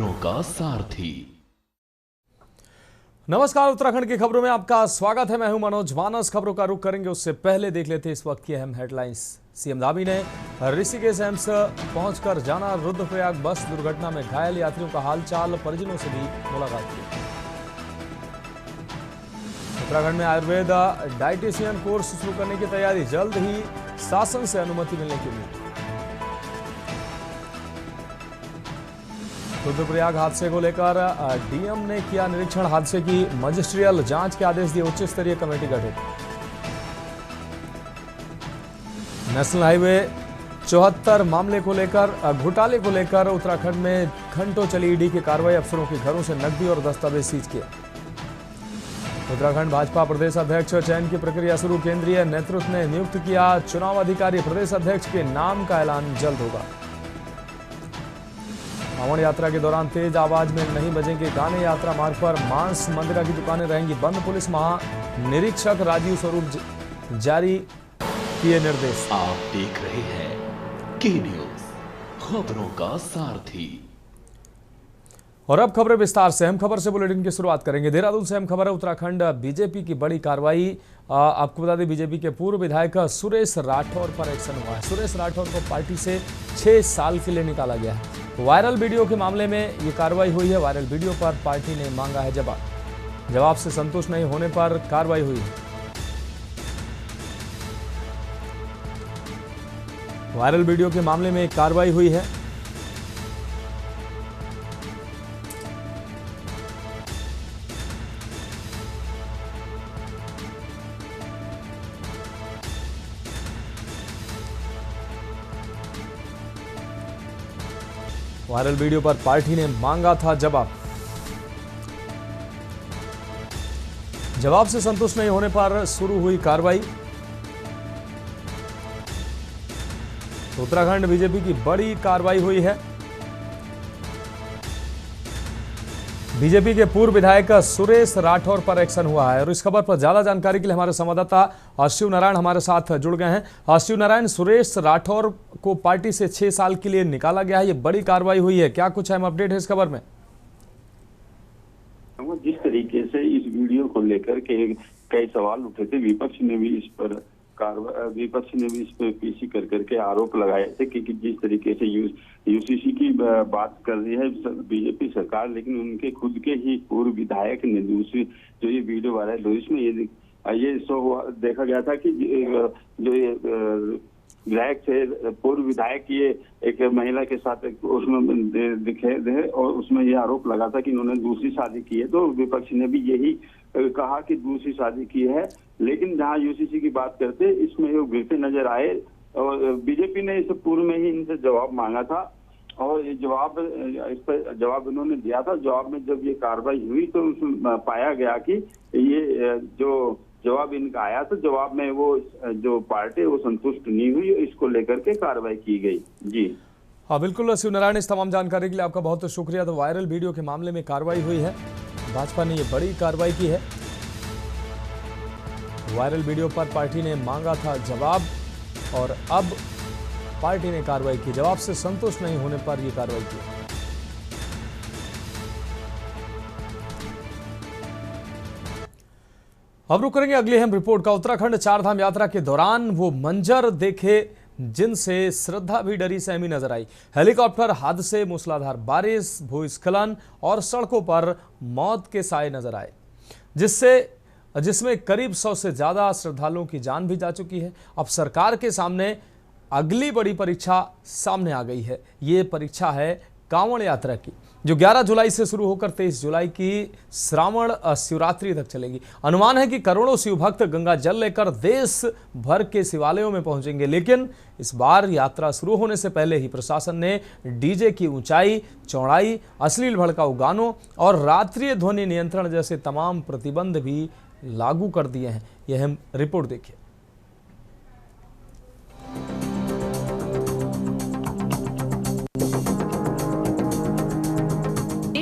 खबरों का सारथी। नमस्कार, उत्तराखंड की खबरों में आपका स्वागत है। मैं हूं मनोज मानस। खबरों का रुख करेंगे उससे पहले देख लेते हैं इस वक्त की अहम हेडलाइंस। सीएम धामी ने ऋषिकेश एम्स पहुंचकर जाना रुद्रप्रयाग बस दुर्घटना में घायल यात्रियों का हालचाल, परिजनों से भी मुलाकात की। उत्तराखंड में आयुर्वेद डाइटिशियन कोर्स शुरू करने की तैयारी, जल्द ही शासन से अनुमति मिलने की उम्मीद। रुद्रप्रयाग हादसे को लेकर डीएम ने किया निरीक्षण, हादसे की मजिस्ट्रियल जांच के आदेश दिए, उच्च स्तरीय कमेटी गठित। नेशनल हाईवे 74 मामले को लेकर घोटाले को लेकर उत्तराखंड में घंटों चली ईडी की कार्रवाई, अफसरों के घरों से नकदी और दस्तावेज सीज किए। उत्तराखंड भाजपा प्रदेश अध्यक्ष चयन की प्रक्रिया शुरू, केंद्रीय नेतृत्व ने नियुक्त किया चुनाव अधिकारी, प्रदेश अध्यक्ष के नाम का ऐलान जल्द होगा। श्रावण यात्रा के दौरान तेज आवाज में नहीं बजेंगे गाने, यात्रा मार्ग पर मांस मंदिरा की दुकानें रहेंगी बंद, पुलिस महानिरीक्षक राजीव स्वरूप जारी किए निर्देश। आप देख रहे हैं के न्यूज, खबरों का सारथी। और अब खबरें विस्तार से। अहम खबर से बुलेटिन की शुरुआत करेंगे। देहरादून से अहम खबर है, उत्तराखंड बीजेपी की बड़ी कार्रवाई। आपको बता दें, बीजेपी के पूर्व विधायक सुरेश राठौर पर एक्शन हुआ है। सुरेश राठौर को पार्टी से 6 साल के लिए निकाला गया है। वायरल वीडियो के मामले में ये कार्रवाई हुई है। वायरल वीडियो पर पार्टी ने मांगा है जवाब से संतुष्ट नहीं होने पर कार्रवाई हुई है। वायरल वीडियो के मामले में कार्रवाई हुई है। वायरल वीडियो पर पार्टी ने मांगा था जवाब से संतुष्ट नहीं होने पर शुरू हुई कार्रवाई। उत्तराखंड बीजेपी की बड़ी कार्रवाई हुई है। बीजेपी के पूर्व विधायक सुरेश राठौर पर एक्शन हुआ है और इस खबर पर ज्यादा जानकारी के लिए हमारे संवाददाता शिव नारायण हमारे साथ जुड़ गए हैं। शिव नारायण, सुरेश राठौर को पार्टी से 6 साल के लिए निकाला गया है, ये बड़ी कार्रवाई हुई है, क्या कुछ अहम अपडेट है इस खबर में? जिस तरीके से इस वीडियो को लेकर के कई सवाल उठे थे, विपक्ष ने भी इस पर पीसी कर करके आरोप लगाए थे कि जिस तरीके से यूसीसी की बात कर रही है बीजेपी सरकार, लेकिन उनके खुद के ही पूर्व विधायक ने दूसरी जो ये वीडियो वायरल हुई इसमें ये देखा गया था कि जो ये विधायक थे, पूर्व विधायक, ये एक महिला के साथ उसमें दिखे थे और उसमें ये आरोप लगा था कि इन्होंने दूसरी शादी की है। तो विपक्ष ने भी यही कहा कि दूसरी शादी की है, लेकिन जहां यूसीसी की बात करते इसमें ये गिरते नजर आए और बीजेपी ने इस पूर्व में ही इनसे जवाब मांगा था और ये इस पर जवाब इन्होंने दिया था। जवाब में जब ये कार्रवाई हुई तो उसमें पाया गया कि ये जो जवाब इनका आया तो जवाब में वो जो पार्टी वो संतुष्ट नहीं हुई, इसको लेकर के कार्रवाई की गई। जी हाँ बिल्कुल शिव नारायण, इस तमाम जानकारी के लिए आपका बहुत बहुत शुक्रिया। तो वायरल वीडियो के मामले में कार्रवाई हुई है, भाजपा ने ये बड़ी कार्रवाई की है। वायरल वीडियो पर पार्टी ने मांगा था जवाब और अब पार्टी ने कार्रवाई की, जवाब से संतुष्ट नहीं होने पर यह कार्रवाई की। अब रुक करेंगे अगली अहम रिपोर्ट का। उत्तराखंड चारधाम यात्रा के दौरान वो मंजर देखे जिनसे श्रद्धा भी डरी सहमी नजर आई। हेलीकॉप्टर हादसे, मूसलाधार बारिश, भूस्खलन और सड़कों पर मौत के साए नजर आए, जिसमें करीब 100 से ज्यादा श्रद्धालुओं की जान भी जा चुकी है। अब सरकार के सामने अगली बड़ी परीक्षा सामने आ गई है। ये परीक्षा है कांवड़ यात्रा की, जो 11 जुलाई से शुरू होकर 23 जुलाई की श्रावण शिवरात्रि तक चलेगी। अनुमान है कि करोड़ों शिव भक्त गंगा जल लेकर देश भर के शिवालयों में पहुंचेंगे, लेकिन इस बार यात्रा शुरू होने से पहले ही प्रशासन ने डीजे की ऊंचाई, चौड़ाई, अश्लील भड़काऊ गानों और रात्रि ध्वनि नियंत्रण जैसे तमाम प्रतिबंध भी लागू कर दिए हैं। यह हम रिपोर्ट देखिए।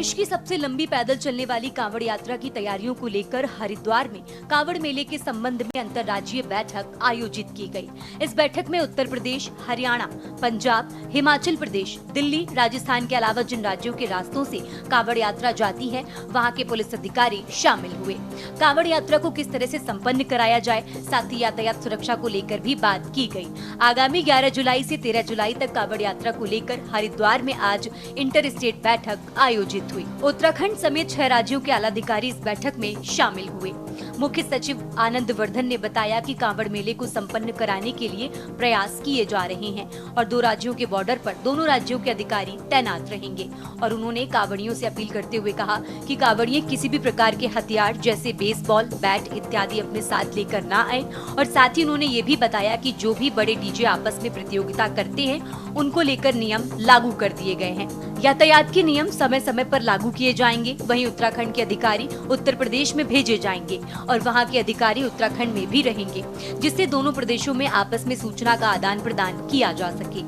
देश की सबसे लंबी पैदल चलने वाली कांवड़ यात्रा की तैयारियों को लेकर हरिद्वार में कांवड़ मेले के संबंध में अंतर्राज्यीय बैठक आयोजित की गई। इस बैठक में उत्तर प्रदेश, हरियाणा, पंजाब, हिमाचल प्रदेश, दिल्ली, राजस्थान के अलावा जिन राज्यों के रास्तों से कांवड़ यात्रा जाती है, वहां के पुलिस अधिकारी शामिल हुए। कांवड़ यात्रा को किस तरह से संपन्न कराया जाए, साथ ही यातायात सुरक्षा को लेकर भी बात की गई। आगामी 11 जुलाई से 13 जुलाई तक कांवड़ यात्रा को लेकर हरिद्वार में आज इंटर स्टेट बैठक आयोजित हुई। उत्तराखंड समेत 6 राज्यों के आलाधिकारी इस बैठक में शामिल हुए। मुख्य सचिव आनंद वर्धन ने बताया कि कांवड़ मेले को संपन्न कराने के लिए प्रयास किए जा रहे हैं और 2 राज्यों के बॉर्डर पर दोनों राज्यों के अधिकारी तैनात रहेंगे। और उन्होंने कांवड़ियों से अपील करते हुए कहा कि कांवड़िए किसी भी प्रकार के हथियार जैसे बेसबॉल, बैट इत्यादि अपने साथ लेकर ना आए। और साथ ही उन्होंने ये भी बताया कि जो भी बड़े डीजे आपस में प्रतियोगिता करते हैं, उनको लेकर नियम लागू कर दिए गए हैं। यातायात के नियम समय समय पर लागू किए जाएंगे। वहीं उत्तराखंड के अधिकारी उत्तर प्रदेश में भेजे जाएंगे और वहां के अधिकारी उत्तराखंड में भी रहेंगे, जिससे दोनों प्रदेशों में आपस में सूचना का आदान प्रदान किया जा सके।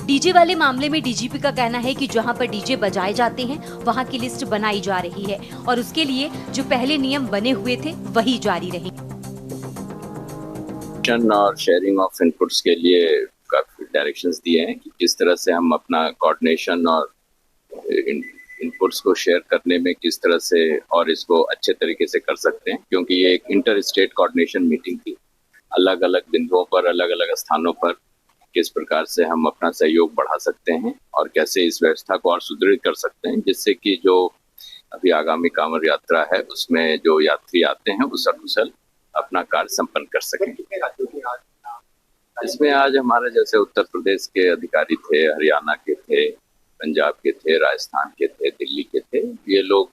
डीजे वाले मामले में डीजीपी का कहना है कि जहां पर डीजे बजाए जाते हैं, वहां की लिस्ट बनाई जा रही है और उसके लिए जो पहले नियम बने हुए थे वही जारी रहेंगे। और शेयरिंग ऑफ इनपुट्स के लिए काफी डायरेक्शंस दिए हैं कि किस तरह से हम अपना कोऑर्डिनेशन और इनपुट्स को शेयर करने में किस तरह से और इसको अच्छे तरीके से कर सकते हैं, क्योंकि ये एक इंटर स्टेट कोऑर्डिनेशन मीटिंग थी। अलग अलग बिंदुओं पर, अलग अलग स्थानों पर किस प्रकार से हम अपना सहयोग बढ़ा सकते हैं और कैसे इस व्यवस्था को और सुदृढ़ कर सकते हैं, जिससे कि जो अभी आगामी कांवड़ यात्रा है उसमें जो यात्री आते हैं वो सकुशल अपना कार्य संपन्न कर सकें। इसमें आज हमारे जैसे उत्तर प्रदेश के अधिकारी थे, हरियाणा के थे, पंजाब के थे, राजस्थान के थे, दिल्ली के थे। ये लोग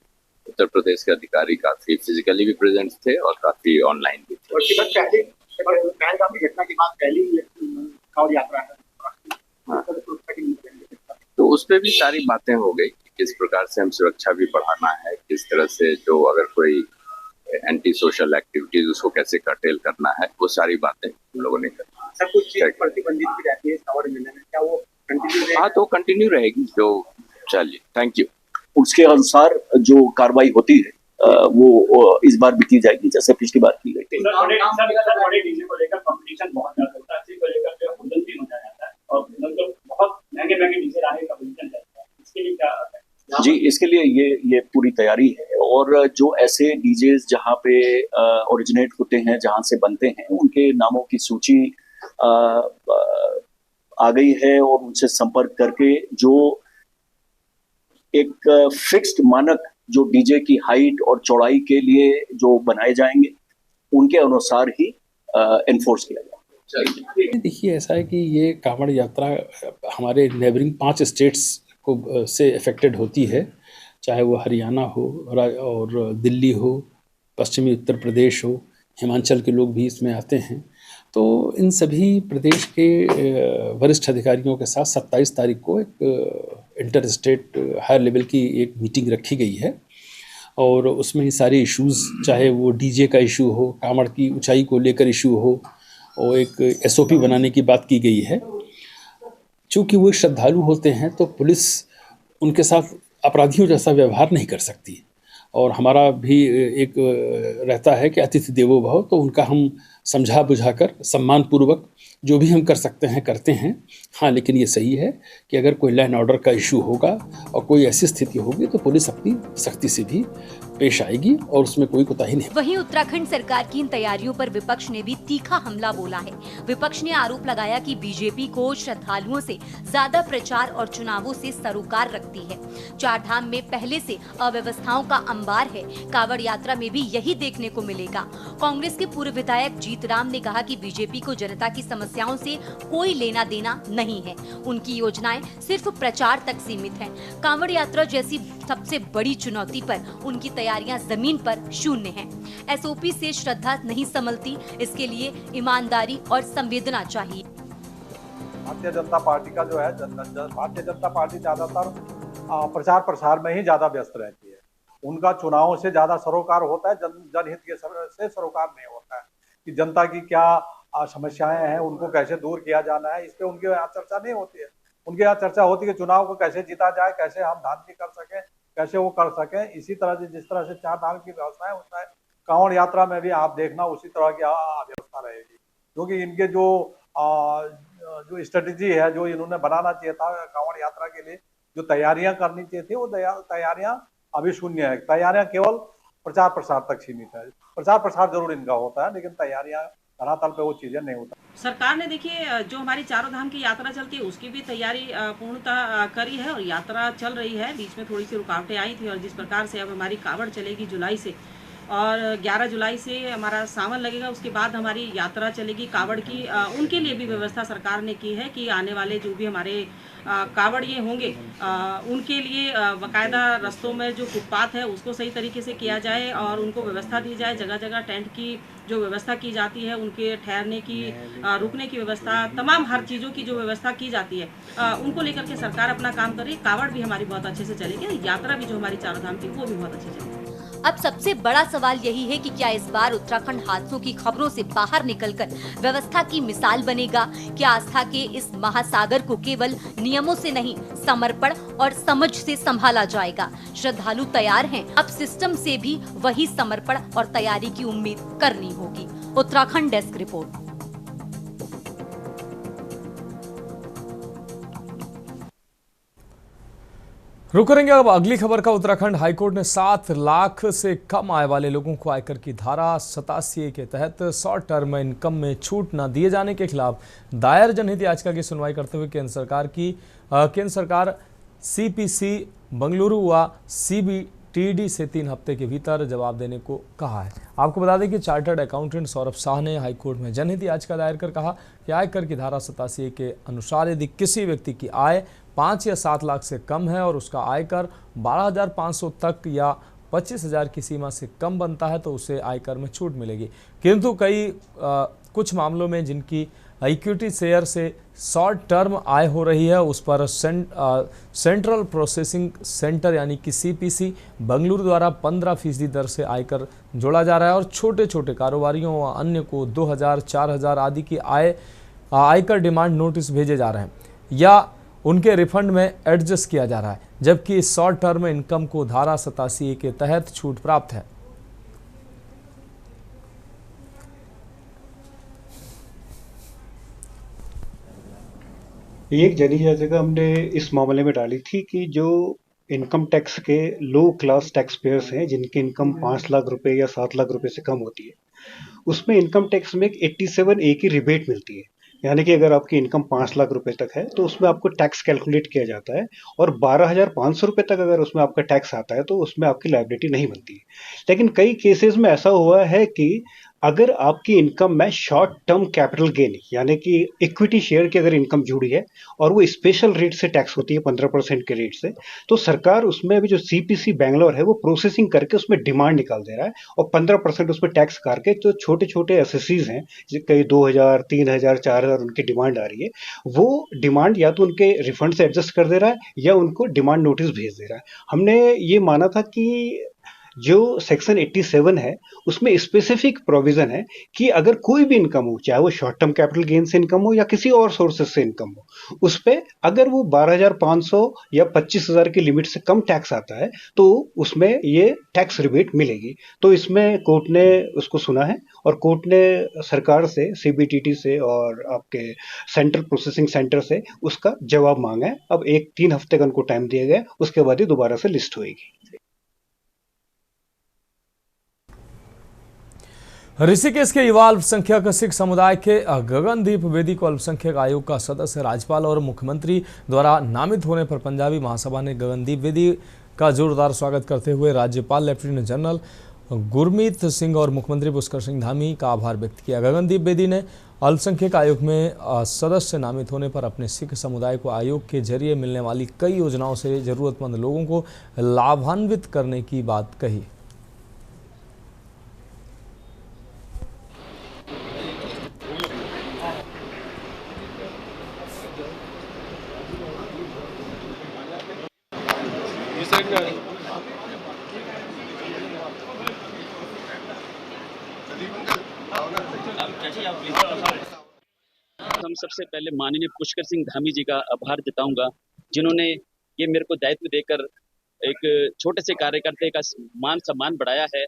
उत्तर प्रदेश के अधिकारी काफी फिजिकली भी प्रेजेंट थे और काफी ऑनलाइन भी थे। घटना के बाद पहली कांवड़ यात्रा है। हाँ। तो उस पर भी सारी बातें हो गई कि किस प्रकार से हम सुरक्षा भी बढ़ाना है, किस तरह से जो अगर कोई एंटी सोशल एक्टिविटीज उसको कैसे कर्टेल करना है, वो सारी बातें हम लोगों ने करी। सब कुछ प्रतिबंधित भी रहती है कांवड़ मेले में, क्या वो कंटिन्यू रहेगी? हाँ, तो कंटिन्यू रहेगी। जो चलिए, थैंक यू। उसके अनुसार जो कार्रवाई होती है वो इस बार भी की जाएगी जैसे पिछली बार की गई थी। बड़े डीजे को लेकर कंपटीशन बहुत ज्यादा होता है, इसी को लेकर जो हुड़दंग भी हो जाता है और मतलब बहुत महंगे डीजे लाने का कंपटीशन चलता है। इसके लिए क्या जी, इसके लिए ये पूरी तैयारी है और जो ऐसे डीजेस जहाँ पे ओरिजिनेट होते हैं, जहाँ से बनते हैं, उनके नामों की सूची आ गई है और उनसे संपर्क करके जो एक फिक्स्ड मानक जो डीजे की हाइट और चौड़ाई के लिए जो बनाए जाएंगे, उनके अनुसार ही एनफोर्स किया जाएगा। देखिए, ऐसा है कि ये कांवड़ यात्रा हमारे नेबरिंग 5 स्टेट्स को से अफेक्टेड होती है, चाहे वो हरियाणा हो और दिल्ली हो, पश्चिमी उत्तर प्रदेश हो, हिमाचल के लोग भी इसमें आते हैं। तो इन सभी प्रदेश के वरिष्ठ अधिकारियों के साथ 27 तारीख को एक इंटर स्टेट हायर लेवल की एक मीटिंग रखी गई है और उसमें ही सारे इश्यूज़, चाहे वो डीजे का इशू हो, कांवड़ की ऊंचाई को लेकर इशू हो, और एक एसओपी बनाने की बात की गई है। चूँकि वो श्रद्धालु होते हैं तो पुलिस उनके साथ अपराधियों जैसा व्यवहार नहीं कर सकती और हमारा भी एक रहता है कि अतिथि देवो भव, तो उनका हम समझा बुझाकर सम्मानपूर्वक जो भी हम कर सकते हैं करते हैं। हाँ, लेकिन ये सही है कि अगर कोई लॉ एंड ऑर्डर का इशू होगा और कोई ऐसी स्थिति होगी तो पुलिस अपनी सख्ती से भी पेश आएगी और उसमें कोई कोताही नहीं। वहीं उत्तराखंड सरकार की इन तैयारियों पर विपक्ष ने भी तीखा हमला बोला है। विपक्ष ने आरोप लगाया कि बीजेपी को श्रद्धालुओं से ज्यादा प्रचार और चुनावों से सरोकार रखती है। चारधाम में पहले से अव्यवस्थाओं का अंबार है, कांवड़ यात्रा में भी यही देखने को मिलेगा। कांग्रेस के पूर्व विधायक जीतराम ने कहा कि बीजेपी को जनता की समस्याओं से कोई लेना देना नहीं है, उनकी योजनाएं सिर्फ प्रचार तक सीमित हैं। कांवड़ यात्रा जैसी सबसे बड़ी चुनौती पर उनकी तैयारियां जमीन पर शून्य हैं। एसओपी से श्रद्धा नहीं संभलती, इसके लिए ईमानदारी और संवेदना चाहिए। भारतीय जनता पार्टी का जो है, भारतीय जनता पार्टी ज्यादातर प्रचार प्रसार में ही ज्यादा व्यस्त रहती है। उनका चुनावों से ज्यादा सरोकार होता है, जनहित के से सरोकार नहीं होता है कि जनता की क्या समस्याएं हैं, उनको कैसे दूर किया जाना है, इस पे उनके यहाँ चर्चा नहीं होती है। उनके यहाँ चर्चा होती है कि चुनाव को कैसे जीता जाए, कैसे हम धांधली कर सकें, कैसे वो कर सकें। इसी तरह से जिस तरह से चार धाम की व्यवस्था है उसमें कांवड़ यात्रा में भी आप देखना उसी तरह की व्यवस्था रहेगी, क्योंकि इनके जो स्ट्रेटेजी है जो इन्होंने बनाना चाहिए था कांवड़ यात्रा के लिए, जो तैयारियां करनी चाहिए थी, वो तैयारियां अभी शून्य है। तैयारियां केवल प्रचार प्रसार तक सीमित है। प्रचार प्रसार जरूर इनका होता है, लेकिन तैयारियां धरातल पे वो चीजें नहीं होती। सरकार ने देखिए जो हमारी चारों धाम की यात्रा चलती है उसकी भी तैयारी पूर्णतः करी है और यात्रा चल रही है। बीच में थोड़ी सी रुकावटें आई थी और जिस प्रकार से अब हमारी कावड़ चलेगी जुलाई से और 11 जुलाई से हमारा सावन लगेगा, उसके बाद हमारी यात्रा चलेगी कावड़ की। उनके लिए भी व्यवस्था सरकार ने की है कि आने वाले जो भी हमारे कावड़ ये होंगे उनके लिए बाकायदा रस्तों में जो फुटपाथ है उसको सही तरीके से किया जाए और उनको व्यवस्था दी जाए। जगह जगह टेंट की जो व्यवस्था की जाती है, उनके ठहरने की रुकने की व्यवस्था, तमाम हर चीज़ों की जो व्यवस्था की जाती है उनको लेकर के सरकार अपना काम कर रही है। कावड़ भी हमारी बहुत अच्छे से चलेगी, यात्रा भी जो हमारी चारों धाम की वो भी बहुत अच्छे चलेगी। अब सबसे बड़ा सवाल यही है कि क्या इस बार उत्तराखंड हादसों की खबरों से बाहर निकलकर व्यवस्था की मिसाल बनेगा? क्या आस्था के इस महासागर को केवल नियमों से नहीं, समर्पण और समझ से संभाला जाएगा? श्रद्धालु तैयार हैं, अब सिस्टम से भी वही समर्पण और तैयारी की उम्मीद करनी होगी। Uttarakhand desk report. रुक करेंगे अब अगली खबर का। उत्तराखंड हाईकोर्ट ने 7 लाख से कम आय वाले लोगों को आयकर की धारा 87 के तहत शॉर्ट टर्म इनकम में छूट न दिए जाने के खिलाफ दायर जनहित याचिका की सुनवाई करते हुए केंद्र सरकार CPC बेंगलुरु व CBTD से 3 हफ्ते के भीतर जवाब देने को कहा है। आपको बता दें कि चार्टर्ड अकाउंटेंट सौरभ शाह ने हाईकोर्ट में जनहित याचिका दायर कर कहा कि आयकर की धारा 87 के अनुसार यदि किसी व्यक्ति की आय 5 या 7 लाख से कम है और उसका आयकर 12,500 तक या 25,000 की सीमा से कम बनता है तो उसे आयकर में छूट मिलेगी। किंतु कुछ मामलों में जिनकी इक्विटी शेयर से शॉर्ट टर्म आय हो रही है उस पर सेंट्रल प्रोसेसिंग सेंटर यानी कि CPC बेंगलुरु द्वारा 15% दर से आयकर जोड़ा जा रहा है और छोटे छोटे कारोबारियों व अन्य को 2,000, 4,000 आदि की आयकर डिमांड नोटिस भेजे जा रहे हैं या उनके रिफंड में एडजस्ट किया जा रहा है, जबकि शॉर्ट टर्म इनकम को धारा 87 के तहत छूट प्राप्त है। एक जनहित याचिका हमने इस मामले में डाली थी कि जो इनकम टैक्स के लो क्लास टैक्स पेयर्स हैं जिनकी इनकम 5 लाख रुपए या 7 लाख रुपए से कम होती है, उसमें इनकम टैक्स में 87A की रिबेट मिलती है। यानी कि अगर आपकी इनकम 5 लाख रुपए तक है तो उसमें आपको टैक्स कैलकुलेट किया जाता है और 12,500 रुपए तक अगर उसमें आपका टैक्स आता है तो उसमें आपकी लायबिलिटी नहीं बनती है। लेकिन कई केसेस में ऐसा हुआ है कि अगर आपकी इनकम में शॉर्ट टर्म कैपिटल गेन यानी कि इक्विटी शेयर की अगर इनकम जुड़ी है और वो स्पेशल रेट से टैक्स होती है 15% के रेट से, तो सरकार उसमें अभी जो CPC बेंगलोर है वो प्रोसेसिंग करके उसमें डिमांड निकाल दे रहा है और 15% उसमें टैक्स करके जो छोटे छोटे एसएससीज हैं कई 2,000, 3,000, 4,000 उनकी डिमांड आ रही है, वो डिमांड या तो उनके रिफंड से एडजस्ट कर दे रहा है या उनको डिमांड नोटिस भेज दे रहा है। हमने ये माना था कि जो सेक्शन 87 है उसमें स्पेसिफिक प्रोविजन है कि अगर कोई भी इनकम हो, चाहे वो शॉर्ट टर्म कैपिटल गेन से इनकम हो या किसी और सोर्सेज से इनकम हो, उस पे अगर वो 12,500 या 25,000 की लिमिट से कम टैक्स आता है तो उसमें ये टैक्स रिबेट मिलेगी। तो इसमें कोर्ट ने उसको सुना है और कोर्ट ने सरकार से, CBTT से और आपके सेंट्रल प्रोसेसिंग सेंटर से उसका जवाब मांगा है। अब 3 हफ्ते का उनको टाइम दिया गया, उसके बाद ही दोबारा से लिस्ट होगी। ऋषिकेश के युवा अल्पसंख्यक सिख समुदाय के गगनदीप बेदी को अल्पसंख्यक आयोग का सदस्य राज्यपाल और मुख्यमंत्री द्वारा नामित होने पर पंजाबी महासभा ने गगनदीप बेदी का जोरदार स्वागत करते हुए राज्यपाल लेफ्टिनेंट जनरल गुरमीत सिंह और मुख्यमंत्री पुष्कर सिंह धामी का आभार व्यक्त किया। गगनदीप बेदी ने अल्पसंख्यक आयोग में सदस्य नामित होने पर अपने सिख समुदाय को आयोग के जरिए मिलने वाली कई योजनाओं से जरूरतमंद लोगों को लाभान्वित करने की बात कही। हम सबसे पहले माननीय पुष्कर सिंह धामी जी का आभार जताऊंगा, जिन्होंने ये मेरे को दायित्व देकर एक छोटे से कार्यकर्ते का मान सम्मान बढ़ाया है।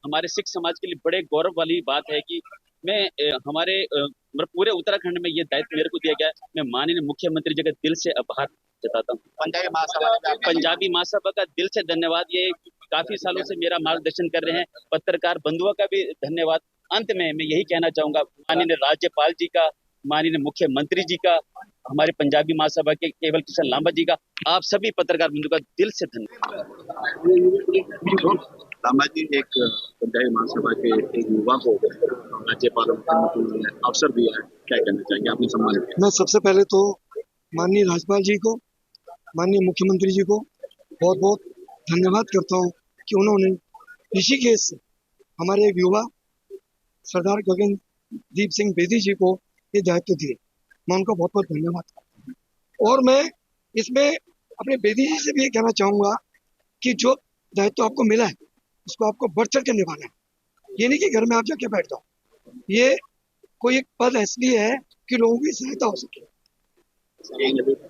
हमारे सिख समाज के लिए बड़े गौरव वाली बात है कि मैं हमारे पूरे उत्तराखंड में ये दायित्व मेरे को दिया गया है। मैं माननीय मुख्यमंत्री जी का दिल से आभार जताता हूँ। पंजाबी महासभा का दिल से धन्यवाद। ये काफी सालों से मेरा मार्गदर्शन कर रहे हैं। पत्रकार बंधुओं का भी धन्यवाद। अंत में मैं यही कहना चाहूंगा, माननीय राज्यपाल जी का, माननीय मुख्यमंत्री जी का, हमारे पंजाबी महासभा के केवल किशन लांबा जी का, आप सभी पत्रकार बंधु का दिल से धन्यवाद। लांबा जी, एक पंजाबी महासभा के एक युवा को राज्यपाल और मुख्यमंत्री ने अवसर दिया है, क्या कहना चाहेंगे? आपने सम्मान किया। मैं सबसे पहले तो माननीय राज्यपाल जी को, माननीय मुख्यमंत्री जी को बहुत बहुत धन्यवाद करता हूँ कि उन्होंने ऋषिकेश से हमारे एक युवा सरदार गगनदीप सिंह बेदी जी को ये दायित्व दिए। मैं उनका बहुत बहुत धन्यवाद करता हूँ। और मैं इसमें अपने बेदी जी से भी ये कहना चाहूँगा कि जो दायित्व आपको मिला है उसको आपको बढ़ चढ़ के निभाना है। ये नहीं कि घर में आप जाके बैठ जाओ। ये कोई एक पद इसलिए है कि लोगों की सहायता हो सके।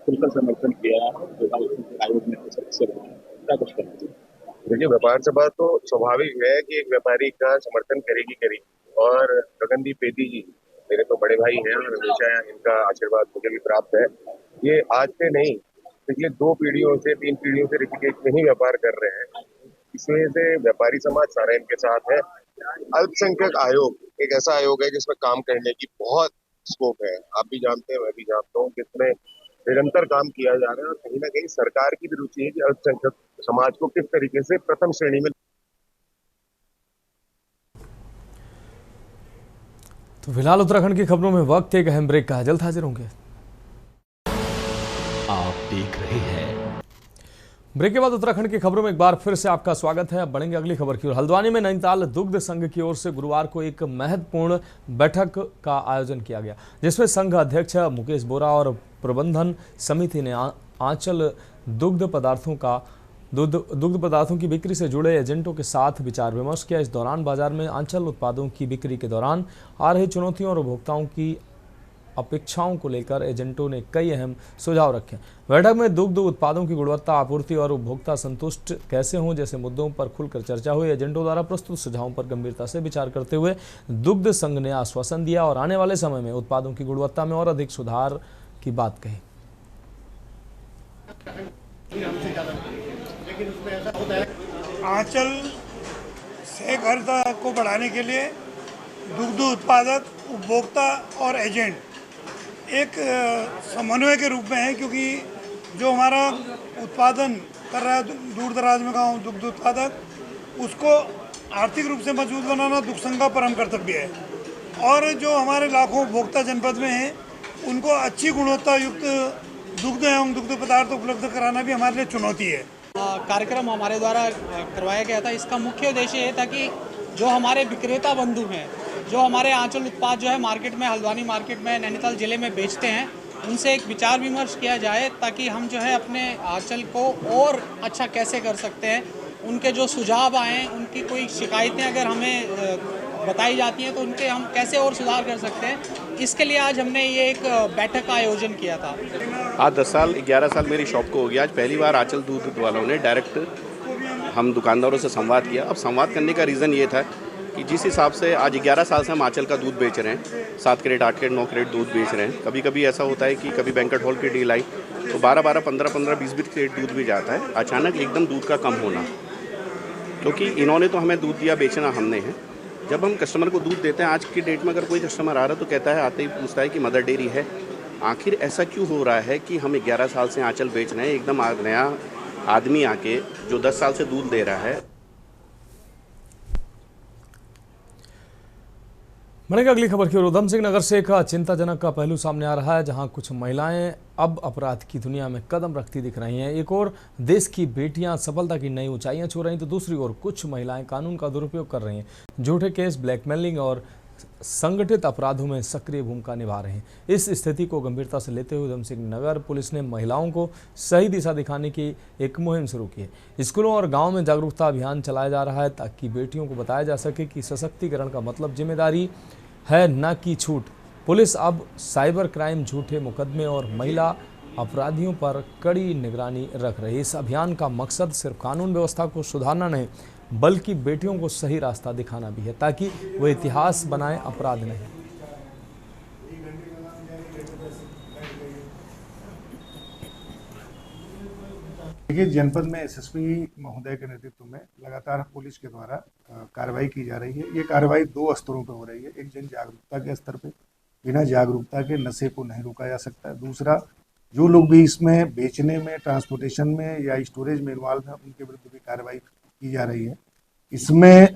खुलकर समर्थन किया आयोग में सदस्य बना, क्या कुछ करना चाहिए? देखिए, व्यापार सभा तो स्वाभाविक है कि एक व्यापारी का समर्थन करेगी। और गगनदीप बेदी जी मेरे तो बड़े भाई हैं और हमेशा इनका आशीर्वाद मुझे भी प्राप्त है। ये आज से नहीं, पिछले 2 पीढ़ियों से 3 पीढ़ियों से ऋषिकेश में ही व्यापार कर रहे हैं। इस वजह से व्यापारी समाज सारा इनके साथ है। अल्पसंख्यक आयोग एक ऐसा आयोग है जिसमें काम करने की बहुत स्कोप है। आप भी जानते हैं, मैं भी जानता हूँ, जिसमें निरंतर काम किया जा रहा है। और कहीं ना कहीं सरकार की भी रुचि है कि अल्पसंख्यक समाज को किस तरीके से प्रथम श्रेणी में। तो फिलहाल उत्तराखंड की खबरों में वक्त एक अहम ब्रेक का है। जल्द हाजिर होंगे। आप देख रहे हैं। ब्रेक के बाद उत्तराखंड की खबरों में एक बार फिर से आपका स्वागत है। अब बढ़ेंगे अगली खबर की ओर। हल्द्वानी में नैनीताल दुग्ध संघ की ओर से गुरुवार को एक महत्वपूर्ण बैठक का आयोजन किया गया, जिसमें संघ अध्यक्ष मुकेश बोरा और प्रबंधन समिति ने आंचल दुग्ध पदार्थों की बिक्री से जुड़े एजेंटों के साथ विचार विमर्श किया। इस दौरान बाजार में आंचल उत्पादों की बिक्री के दौरान आ रही चुनौतियों और उपभोक्ताओं की अपेक्षाओं को लेकर एजेंटों ने कई अहम सुझाव रखे। बैठक में दुग्ध उत्पादों की गुणवत्ता, आपूर्ति और उपभोक्ता संतुष्ट कैसे हों जैसे मुद्दों पर खुलकर चर्चा हुई। एजेंटों द्वारा प्रस्तुत सुझावों पर गंभीरता से विचार करते हुए दुग्ध संघ ने आश्वासन दिया और आने वाले समय में उत्पादों की गुणवत्ता में और अधिक सुधार की बात कही। आंचल से घर तक को बढ़ाने के लिए दुग्ध उत्पादक, उपभोक्ता और एजेंट एक समन्वय के रूप में है, क्योंकि जो हमारा उत्पादन कर रहा है दूर दराज में गाँव दुग्ध उत्पादक, उसको आर्थिक रूप से मजबूत बनाना दुग्ध संघ का परम कर्तव्य है। और जो हमारे लाखों उपभोक्ता जनपद में हैं उनको अच्छी गुणवत्ता युक्त दुग्ध एवं दुग्ध पदार्थ उपलब्ध कराना भी हमारे लिए चुनौती है। कार्यक्रम हमारे द्वारा करवाया गया था। इसका मुख्य उद्देश्य ये था कि जो हमारे विक्रेता बंधु हैं, जो हमारे आंचल उत्पाद जो है मार्केट में, हल्द्वानी मार्केट में, नैनीताल जिले में बेचते हैं, उनसे एक विचार विमर्श किया जाए ताकि हम जो है अपने आंचल को और अच्छा कैसे कर सकते हैं। उनके जो सुझाव आए, उनकी कोई शिकायतें अगर हमें बताई जाती हैं तो उनके हम कैसे और सुधार कर सकते हैं, इसके लिए आज हमने ये एक बैठक का आयोजन किया था। आज 11 साल मेरी शॉप को हो गया। आज पहली बार आंचल दूध वालों ने डायरेक्ट हम दुकानदारों से संवाद किया। अब संवाद करने का रीज़न ये था कि जिस हिसाब से आज 11 साल से हम आंचल का दूध बेच रहे हैं, 7 कैरेट, 8 कैरेट, 9 कैरेट दूध बेच रहे हैं। कभी कभी ऐसा होता है कि कभी बैंक्वेट हॉल की डील आई तो 12-12, 15-15, 20-20 कैरेट दूध भी जाता है। अचानक एकदम दूध का कम होना, क्योंकि इन्होंने तो हमें दूध दिया, बेचना हमने है। जब हम कस्टमर को दूध देते हैं, आज की डेट में अगर कोई कस्टमर आ रहा है तो कहता है, आते ही पूछता है कि मदर डेयरी है। आखिर ऐसा क्यों हो रहा है कि हम 11 साल से आंचल बेच रहे हैं, एकदम नया आदमी आके जो 10 साल से दूध दे रहा है। बढ़ेंगे अगली खबर की ओर। उधम सिंह नगर से एक चिंताजनक का पहलू सामने आ रहा है, जहां कुछ महिलाएं अब अपराध की दुनिया में कदम रखती दिख रही हैं। एक और देश की बेटियां सफलता की नई ऊंचाइयां छू रही, तो दूसरी ओर कुछ महिलाएं कानून का दुरुपयोग कर रही हैं, झूठे केस, ब्लैकमेलिंग और संगठित अपराधों में सक्रिय भूमिका निभा रहे हैं। इस स्थिति को गंभीरता से लेते हुए उधम सिंह नगर पुलिस ने महिलाओं को सही दिशा दिखाने की एक मुहिम शुरू की है। स्कूलों और गाँव में जागरूकता अभियान चलाया जा रहा है ताकि बेटियों को बताया जा सके कि सशक्तिकरण का मतलब जिम्मेदारी है, न कि छूट। पुलिस अब साइबर क्राइम, झूठे मुकदमे और महिला अपराधियों पर कड़ी निगरानी रख रही है। इस अभियान का मकसद सिर्फ कानून व्यवस्था को सुधारना नहीं, बल्कि बेटियों को सही रास्ता दिखाना भी है, ताकि वो इतिहास बनाए, अपराध नहीं। देखिए, जनपद में एसएसपी महोदय के नेतृत्व में लगातार पुलिस के द्वारा कार्रवाई की जा रही है। ये कार्रवाई 2 स्तरों पर हो रही है। एक जन जागरूकता के स्तर पे, बिना जागरूकता के नशे को नहीं रोका जा सकता है। दूसरा, जो लोग भी इसमें बेचने में, ट्रांसपोर्टेशन में या स्टोरेज में इन्वॉल्व हैं, उनके विरुद्ध भी कार्रवाई की जा रही है। इसमें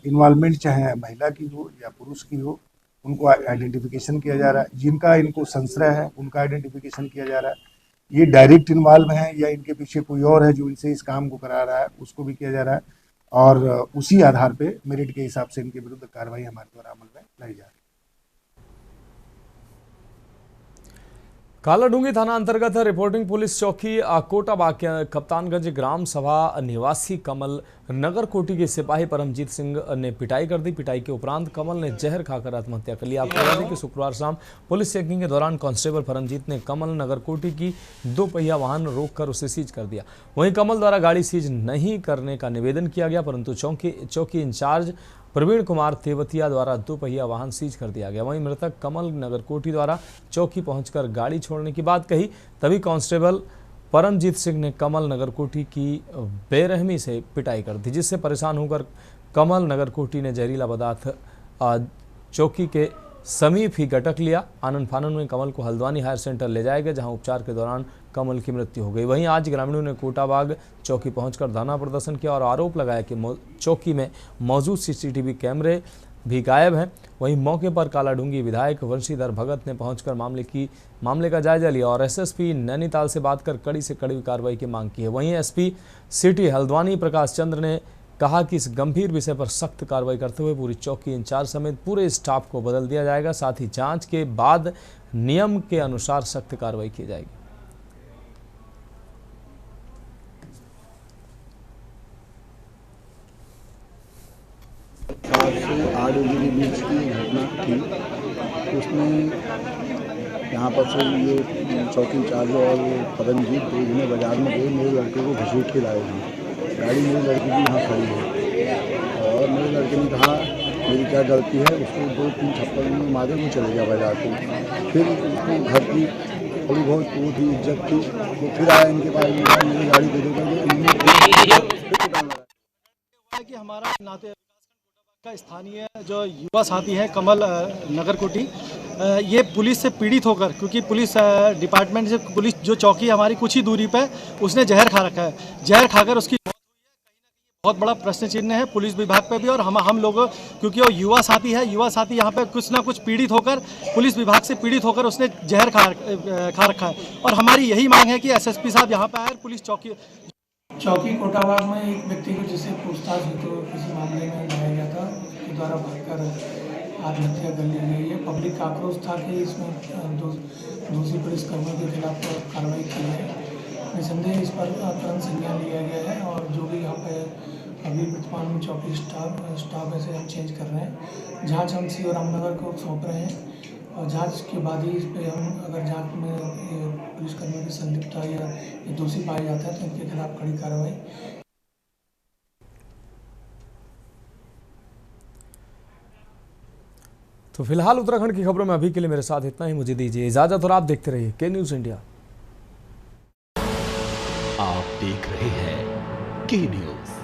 इन्वॉल्वमेंट चाहे महिला की हो या पुरुष की हो, उनको आइडेंटिफिकेशन किया जा रहा है। जिनका इनको संशय है, उनका आइडेंटिफिकेशन किया जा रहा है। ये डायरेक्ट इन्वॉल्व हैं या इनके पीछे कोई और है जो इनसे इस काम को करा रहा है, उसको भी किया जा रहा है। और उसी आधार पे मेरिट के हिसाब से इनके विरुद्ध कार्रवाई हमारे द्वारा अमल में लाई जा रही है। कालाडूंगी थाना अंतर्गत रिपोर्टिंग पुलिस चौकी कोटाबाग के कप्तानगंज ग्राम सभा निवासी कमल नगर कोटी के सिपाही परमजीत सिंह ने पिटाई कर दी। पिटाई के उपरांत कमल ने जहर खाकर आत्महत्या कर ली। आपको बता दें कि शुक्रवार शाम पुलिस चेकिंग के दौरान कांस्टेबल परमजीत ने कमल नगर कोटी की 2 पहिया वाहन रोककर उसे सीज कर दिया। वहीं कमल द्वारा गाड़ी सीज नहीं करने का निवेदन किया गया, परंतु चौकी इंचार्ज प्रवीण कुमार तेवतिया द्वारा 2 पहिया वाहन सीज कर दिया गया। वहीं मृतक कमल नगर कोटी द्वारा चौकी पहुंचकर गाड़ी छोड़ने की बात कही, तभी कांस्टेबल परमजीत सिंह ने कमल नगर कोटी की बेरहमी से पिटाई कर दी, जिससे परेशान होकर कमल नगर कोटी ने जहरीला पदार्थ चौकी के समीप ही गटक लिया। आनन फानन में कमल को हल्द्वानी हायर सेंटर ले जाया गया, जहां उपचार के दौरान कमल की मृत्यु हो गई। वहीं आज ग्रामीणों ने कोटाबाग चौकी पहुंचकर धरना प्रदर्शन किया और आरोप लगाया कि चौकी में मौजूद सीसीटीवी कैमरे भी गायब हैं। वहीं मौके पर कालाडूंगी विधायक वंशीधर भगत ने पहुंचकर मामले का जायजा लिया और एसएसपी नैनीताल से बात कर कड़ी से कड़ी कार्रवाई की मांग की है। वहीं एसपी सिटी हल्द्वानी प्रकाश चंद्र ने कहा कि इस गंभीर विषय पर सख्त कार्रवाई करते हुए पूरी चौकी इंचार्ज समेत पूरे स्टाफ को बदल दिया जाएगा। साथ ही जांच के बाद नियम के अनुसार सख्त कार्रवाई की जाएगी। 7 से 8 बजे के बीच की घटना थी। उसमें यहाँ पर से ये चौकी इंचार्ज और परमजीत दोनों बाजार में गए, मेरे लड़के को घसीट के लाए हैं। गाड़ी मेरी लड़की की यहाँ खड़ी है और मेरे लड़के ने कहा मेरी क्या गलती है, उसको 2-3 थप्पड़ में मारे, वो चले गया बाजार को। फिर उसको घर की थोड़ी बहुत वो थी, इज्जत थी, वो फिर आया इनके पास में, मेरी गाड़ी दे दो करके कि हमारा नाते का स्थानीय जो युवा साथी है कमल नगर कोटी, ये पुलिस से पीड़ित होकर, क्योंकि पुलिस डिपार्टमेंट से पुलिस जो चौकी हमारी कुछ ही दूरी पे, उसने जहर खा रखा है। जहर खाकर उसकी बहुत बड़ा प्रश्न चिन्ह है पुलिस विभाग पे भी और हम लोग, क्योंकि वो युवा साथी है। युवा साथी यहाँ पे कुछ ना कुछ पीड़ित होकर, पुलिस विभाग से पीड़ित होकर उसने जहर खा रखा है। और हमारी यही मांग है कि एसएसपी साहब यहाँ पे आए, पुलिस चौकी कोटाबाग में एक व्यक्ति को जिसे पूछताछ हेतु किसी मामले में लाया गया था, उसके द्वारा भागकर आत्महत्या कर ली गई है। पब्लिक का आक्रोश था कि इसमें दूसरी पुलिसकर्मियों के खिलाफ कार्रवाई की है। निसंदेह इस पर तुरंत संज्ञान लिया गया है और जो भी यहाँ पे अभी वर्तमान में चौकी स्टाफ ऐसे हम चेंज कर रहे हैं। जांच हम सीओ रामनगर को सौंप रहे हैं और जांच के बाद ही इस पर हम अगर जांच में पुलिसकर्मियों की संलिप्तता या दोषी पाया जाता है तो इनके खिलाफ कड़ी कार्रवाई। तो फिलहाल उत्तराखंड की खबरों में अभी के लिए मेरे साथ इतना ही। मुझे दीजिए इजाजत और आप देखते रहिए के न्यूज़ इंडिया। आप देख रहे हैं के न्यूज़।